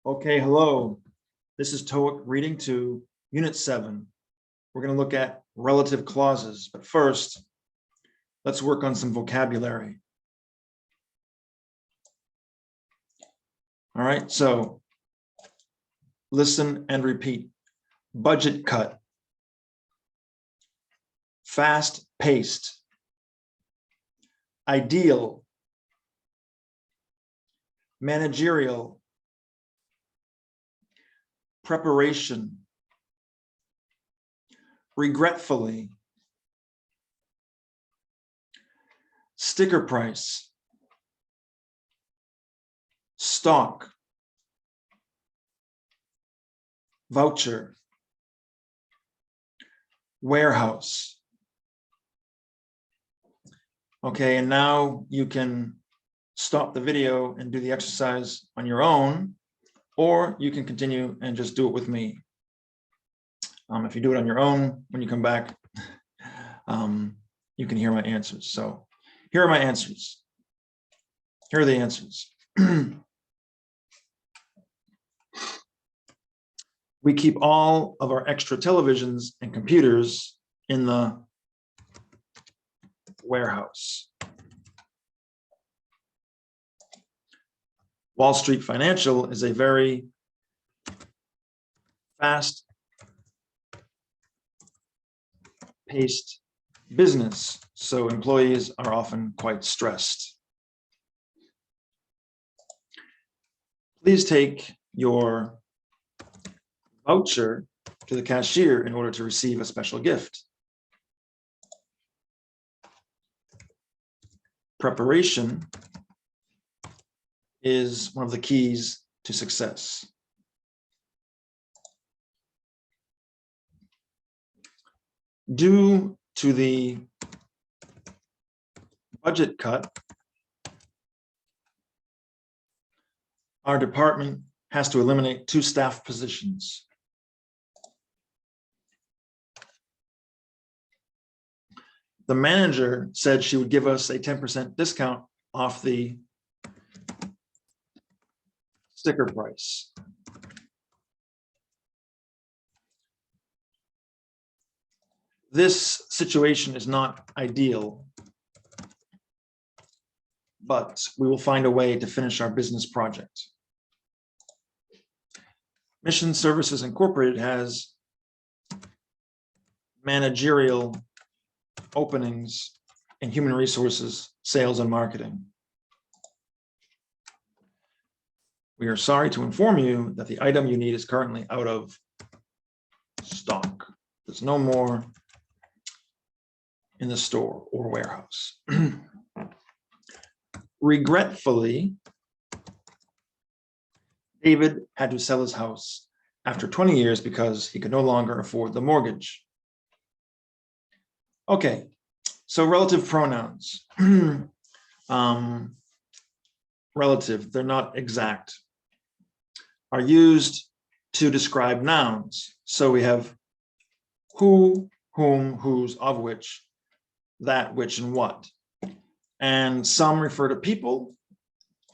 Okay, hello. This is TOEIC Reading 2, Unit 7. We're going to look at relative clauses, but first, let's work on some vocabulary. All right, so listen and repeat. Budget cut. Fast-paced. Ideal. Managerial. Preparation. Regretfully. Sticker price. Stock. Voucher. Warehouse. Okay, and now you can stop the video and do the exercise on your own, or you can continue and just do it with me. If you do it on your own, when you come back, you can hear my answers. So here are my answers. Here are the answers. We keep all of our extra televisions and computers in the warehouse. Wall Street Financial is a very fast-paced business, so employees are often quite stressed. Please take your voucher to the cashier in order to receive a special gift. Preparation is one of the keys to success. Due to the budget cut, our department has to eliminate 2 staff positions. The manager said she would give us a 10% discount off the sticker price. This situation is not ideal, but we will find a way to finish our business project. Mission Services Incorporated has managerial openings in human resources, sales, and marketing. We are sorry to inform you that the item you need is currently out of stock. There's no more in the store or warehouse. Regretfully, David had to sell his house after 20 years because he could no longer afford the mortgage. Okay, so relative pronouns. Relative, they're not exact, are used to describe nouns. So we have who, whom, whose, of which, that, which, and what. And some refer to people,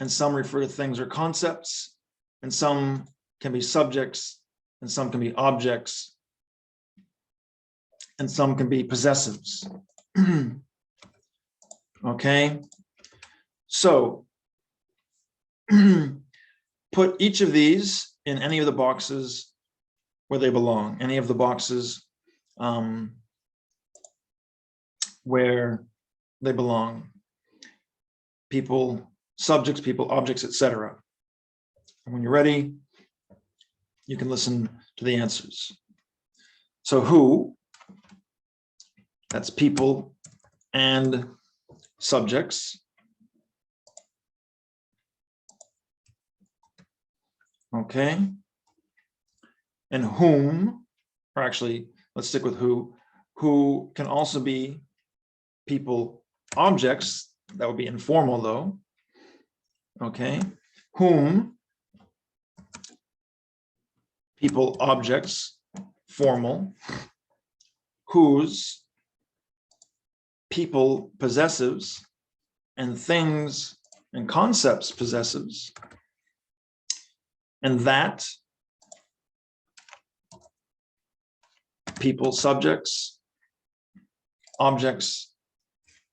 and some refer to things or concepts, and some can be subjects, and some can be objects, and some can be possessives. Okay, so put each of these in any of the boxes where they belong, any of the boxes where they belong. People, subjects, people, objects, etc. And when you're ready, you can listen to the answers. So who, that's people and subjects. Okay. And whom, or actually, let's stick with who can also be people, objects. That would be informal though. Okay. Whom, people, objects, formal. Whose, people, possessives, and things and concepts, possessives. and that, people, subjects, objects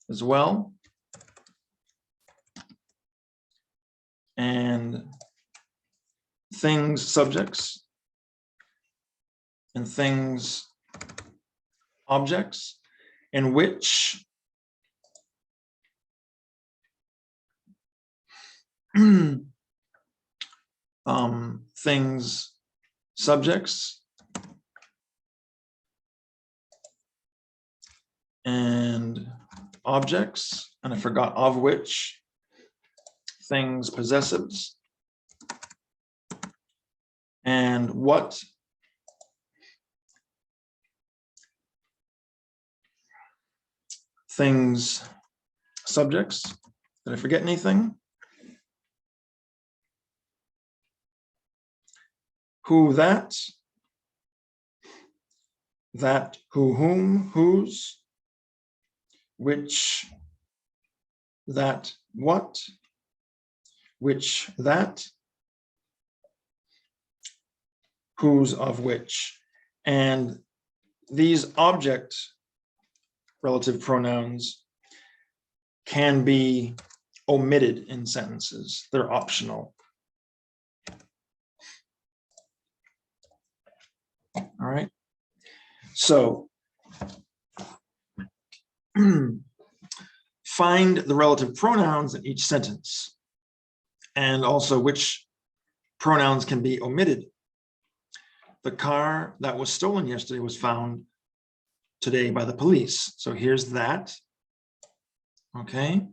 as well, and things, subjects, and things, objects, in which things, subjects, and objects, and I forgot of which, things, possessives, and what things, subjects. Did I forget anything? Who, that, who, whom, whose, which, that, what, which, that, whose, of which. And these object relative pronouns can be omitted in sentences. They're optional. All right. So find the relative pronouns in each sentence, and also which pronouns can be omitted. The car that was stolen yesterday was found today by the police. So here's that. Okay.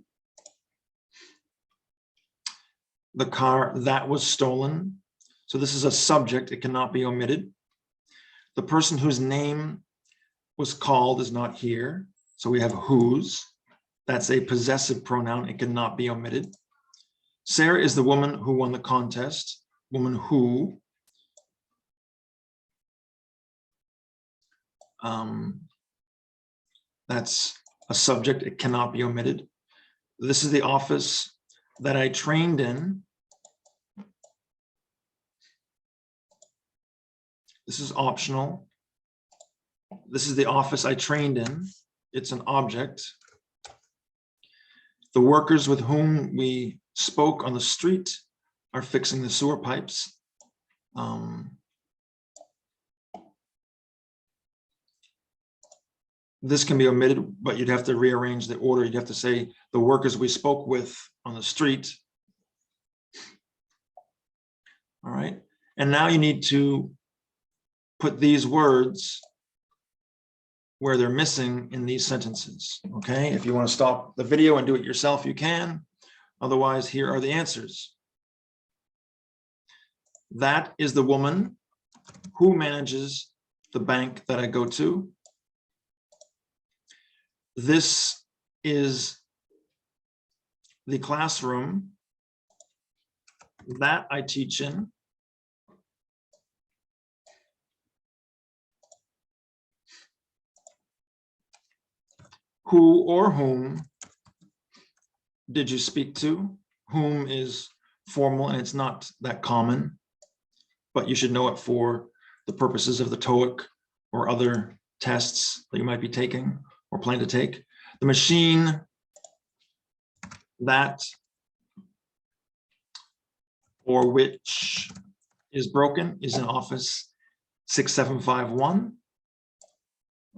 The car that was stolen. So this is a subject. It cannot be omitted. The person whose name was called is not here. So we have whose. That's a possessive pronoun. It cannot be omitted. Sarah is the woman who won the contest. Woman who. That's a subject. It cannot be omitted. This is the office that I trained in. This is optional. This is the office I trained in. It's an object. The workers with whom we spoke on the street are fixing the sewer pipes. This can be omitted, but you'd have to rearrange the order. You'd have to say the workers we spoke with on the street. All right. And now you need to put these words where they're missing in these sentences. Okay. If you want to stop the video and do it yourself, you can. Otherwise, here are the answers. That is the woman who manages the bank that I go to. This is the classroom that I teach in. Who or whom did you speak to? Whom is formal and it's not that common, but you should know it for the purposes of the TOEIC or other tests that you might be taking or plan to take. The machine that or which is broken is in office 6751.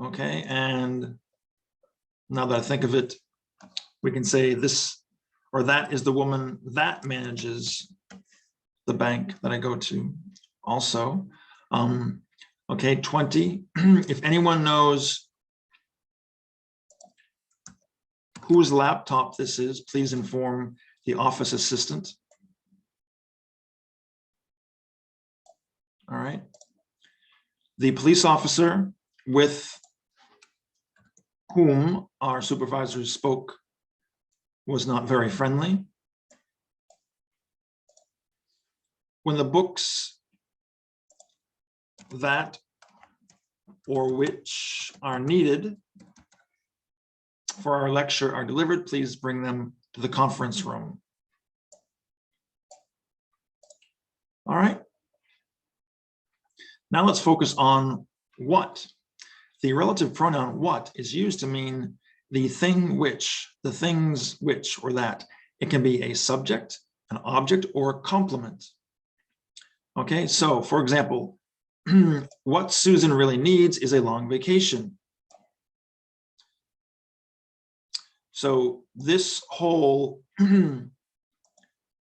Okay, and now that I think of it, we can say this or that is the woman that manages the bank that I go to also. Okay, 20. If anyone knows whose laptop this is, please inform the office assistant. All right. The police officer with whom our supervisors spoke was not very friendly. When the books that or which are needed for our lecture are delivered, please bring them to the conference room. All right. Now let's focus on what. The relative pronoun what is used to mean the thing which, the things which, or that. It can be a subject, an object, or a complement. Okay, so for example, what Susan really needs is a long vacation. So this whole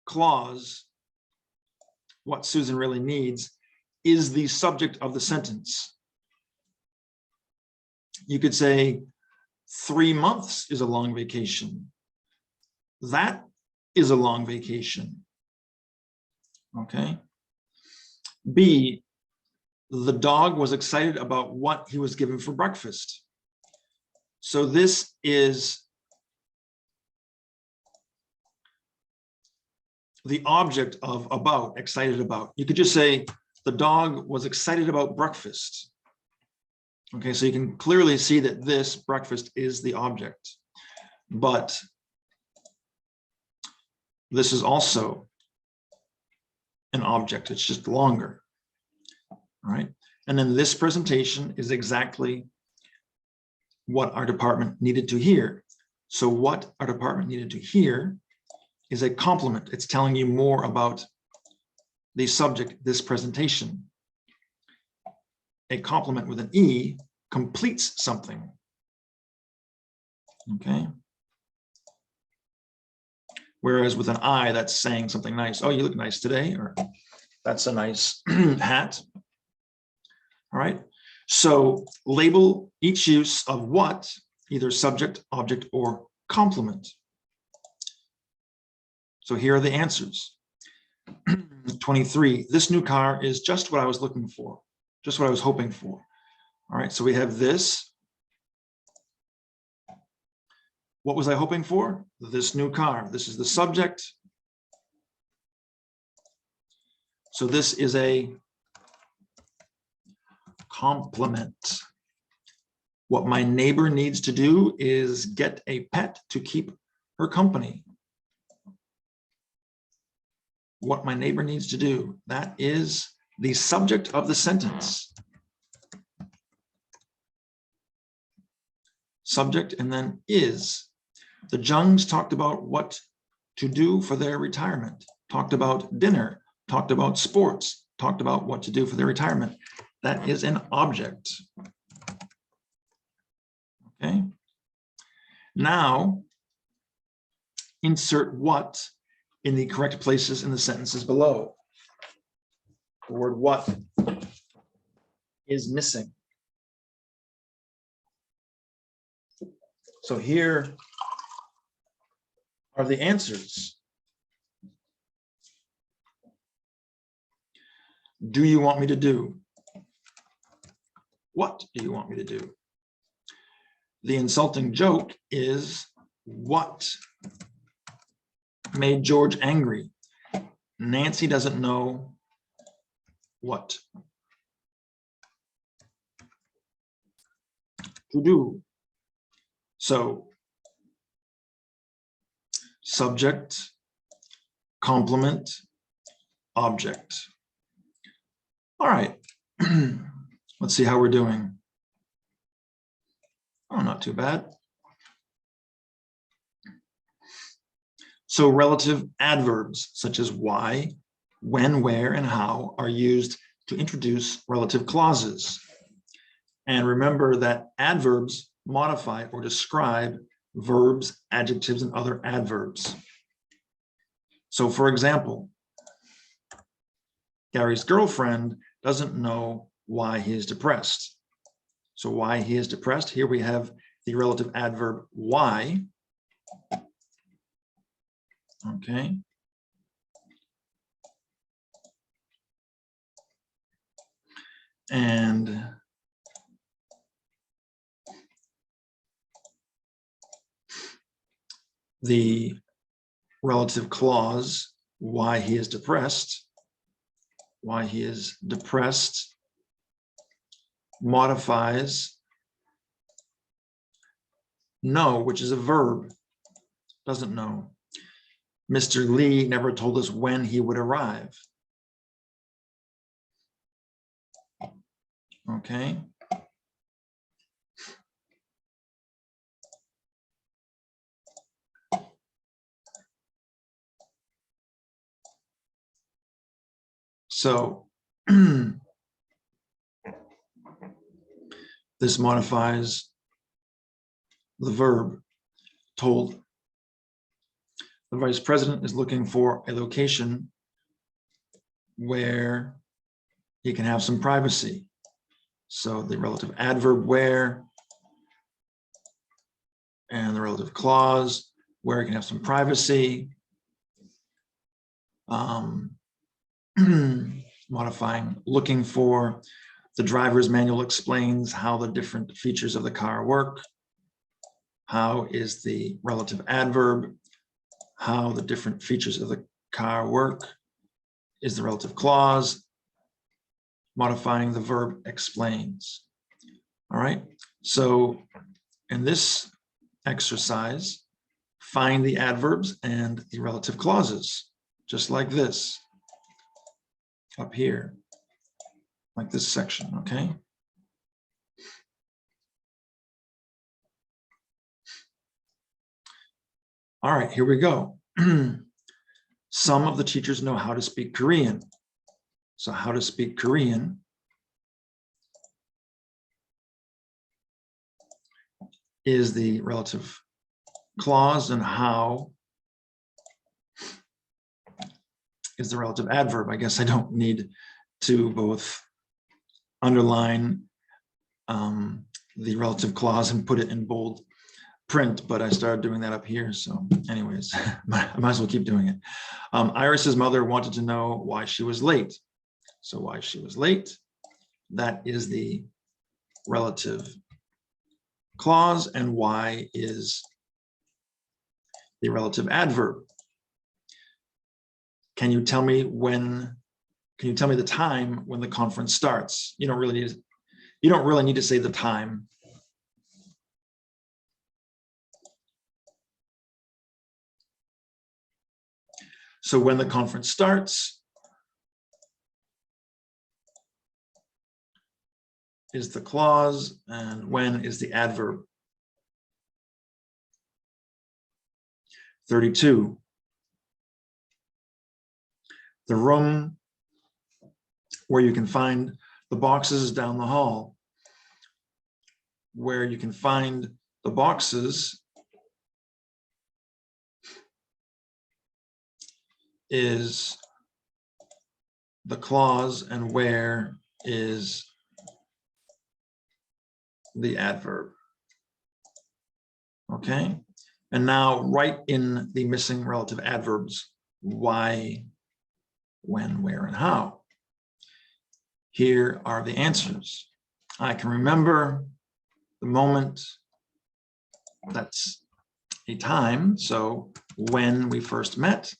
clause, what Susan really needs, is the subject of the sentence. You could say 3 months is a long vacation. That is a long vacation. Okay. B, the dog was excited about what he was given for breakfast. So this is the object of about, excited about. You could just say the dog was excited about breakfast. Okay, so you can clearly see that this breakfast is the object, but this is also an object. It's just longer. All right, and then this presentation is exactly what our department needed to hear. So what our department needed to hear is a complement. It's telling you more about the subject, this presentation. A complement with an E completes something. Okay. Whereas with an I, that's saying something nice. Oh, you look nice today, or that's a nice hat. All right. So label each use of what, either subject, object, or complement. So here are the answers. 23, this new car is just what I was looking for, just what I was hoping for. All right, so we have this. What was I hoping for? This new car. This is the subject. So this is a complement. What my neighbor needs to do is get a pet to keep her company. What my neighbor needs to do, that is the subject of the sentence. Subject and then is. The Jungs talked about what to do for their retirement, talked about dinner, talked about sports, talked about what to do for their retirement. That is an object. Okay. Now, insert what in the correct places in the sentences below. The word what is missing. So here are the answers. Do you want me to do? What do you want me to do? The insulting joke is what made George angry. Nancy doesn't know what to do. So subject, complement, object. All right, let's see how we're doing. Oh, not too bad. So relative adverbs such as why, when, where, and how are used to introduce relative clauses. And remember that adverbs modify or describe verbs, adjectives, and other adverbs. So for example, Gary's girlfriend doesn't know why he is depressed. So why he is depressed, here we have the relative adverb why. Okay. And the relative clause, why he is depressed, modifies know, which is a verb, doesn't know. Mr. Lee never told us when he would arrive. Okay. So this modifies the verb told. The vice president is looking for a location where he can have some privacy. So the relative adverb where and the relative clause where he can have some privacy. Modifying looking for. The driver's manual explains how the different features of the car work. How is the relative adverb. How the different features of the car work is the relative clause. Modifying the verb explains. All right, so in this exercise, find the adverbs and the relative clauses, just like this, up here, like this section, okay? All right, here we go. Some of the teachers know how to speak Korean. So how to speak Korean is the relative clause, and how is the relative adverb. I guess I don't need to both underline the relative clause and put it in bold print, but I started doing that up here. So anyways, I might as well keep doing it. Iris's mother wanted to know why she was late. So why she was late, that is the relative clause, and why is the relative adverb. Can you tell me when, can you tell me the time when the conference starts? You don't really need to say the time. So when the conference starts is the clause, and when is the adverb. 32. The room where you can find the boxes down the hall. Where you can find the boxes is the clause, and where is the adverb. Okay, and now write in the missing relative adverbs: why, when, where, and how. Here are the answers. I can remember the moment, that's a time, so when we first met.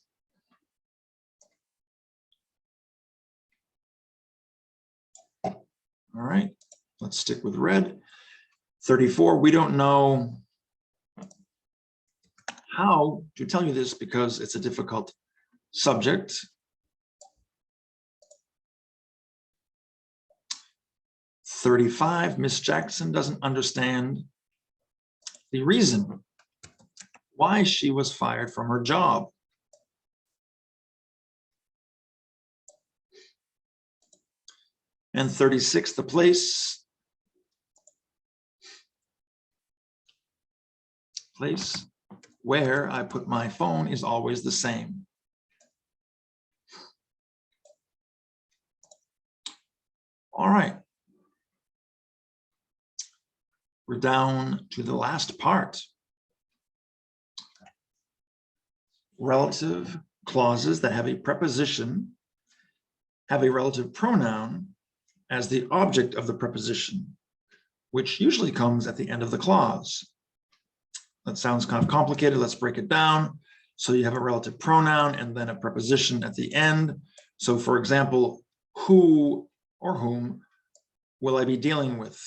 All right, let's stick with red. 34, we don't know how to tell you this because it's a difficult subject. Miss Jackson doesn't understand the reason why she was fired from her job. And 36, the place where I put my phone is always the same. All right. We're down to the last part. Relative clauses that have a preposition have a relative pronoun as the object of the preposition, which usually comes at the end of the clause. That sounds kind of complicated. Let's break it down. So you have a relative pronoun and then a preposition at the end. So for example, who or whom will I be dealing with?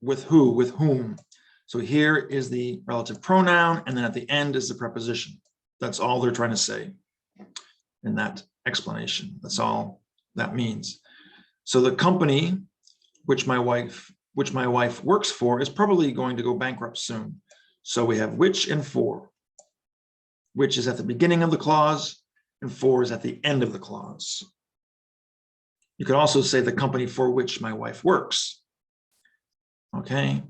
With who, with whom? So here is the relative pronoun, and then at the end is the preposition. That's all they're trying to say in that explanation. That's all that means. So the company which my wife works for, is probably going to go bankrupt soon. So we have which and for. Which is at the beginning of the clause, and for is at the end of the clause. You could also say the company for which my wife works. Okay.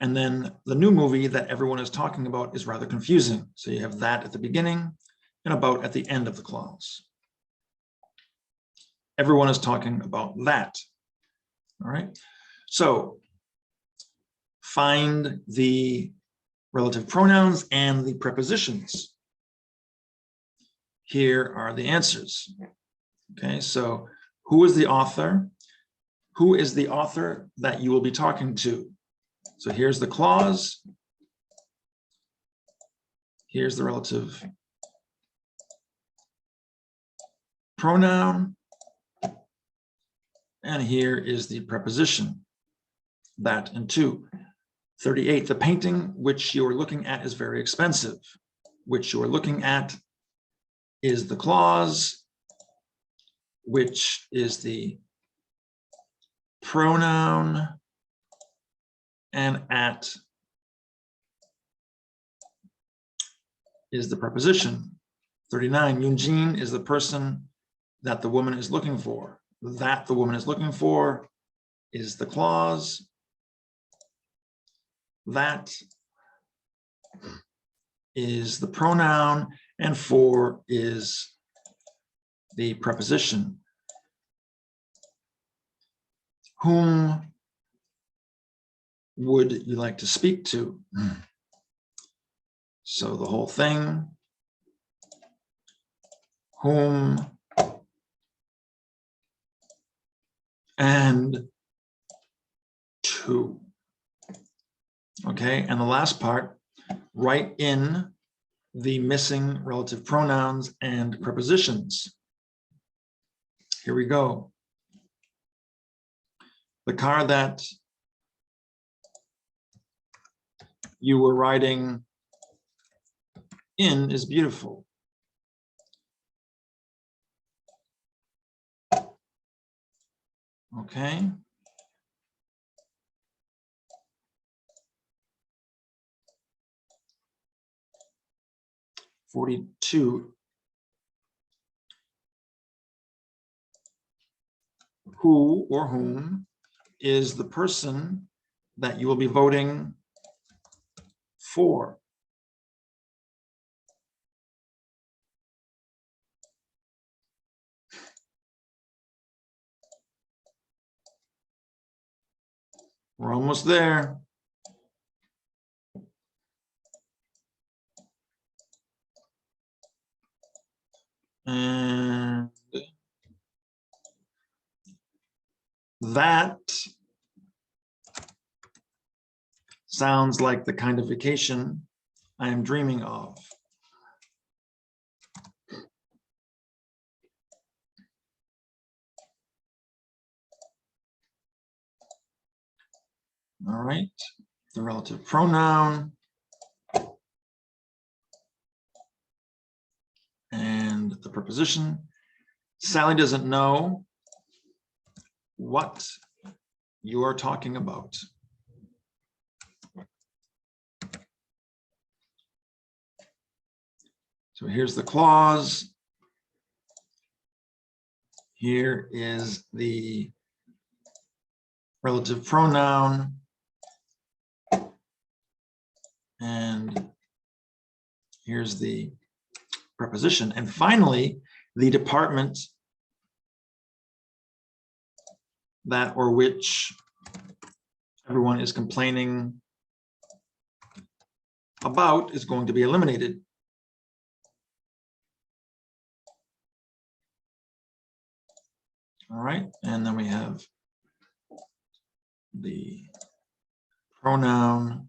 And then the new movie that everyone is talking about is rather confusing. So you have that at the beginning and about at the end of the clause. Everyone is talking about that. All right. So find the relative pronouns and the prepositions. Here are the answers. Okay, so who is the author? Who is the author that you will be talking to? So here's the clause. Here's the relative pronoun. And here is the preposition, that and to. 38, the painting which you are looking at is very expensive. Which you are looking at is the clause, which is the pronoun, and at is the preposition. 39, Yunjin is the person that the woman is looking for. That the woman is looking for is the clause. That is the pronoun, and for is the preposition. Whom would you like to speak to? So the whole thing. Whom and to. Okay, and the last part, write in the missing relative pronouns and prepositions. Here we go. The car that you were riding in is beautiful. Okay. (42). Who or whom is the person that you will be voting for? We're almost there. And that sounds like the kind of vacation I am dreaming of. All right, the relative pronoun and the preposition. Sally doesn't know what you are talking about. So here's the clause. Here is the relative pronoun. And here's the preposition. And finally, the department that or which everyone is complaining about is going to be eliminated. All right, and then we have the pronoun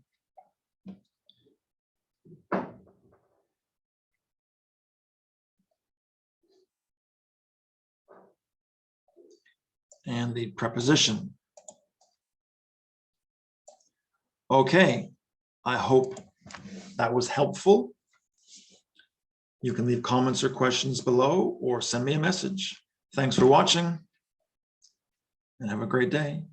and the preposition. Okay, I hope that was helpful. You can leave comments or questions below or send me a message. Thanks for watching and have a great day.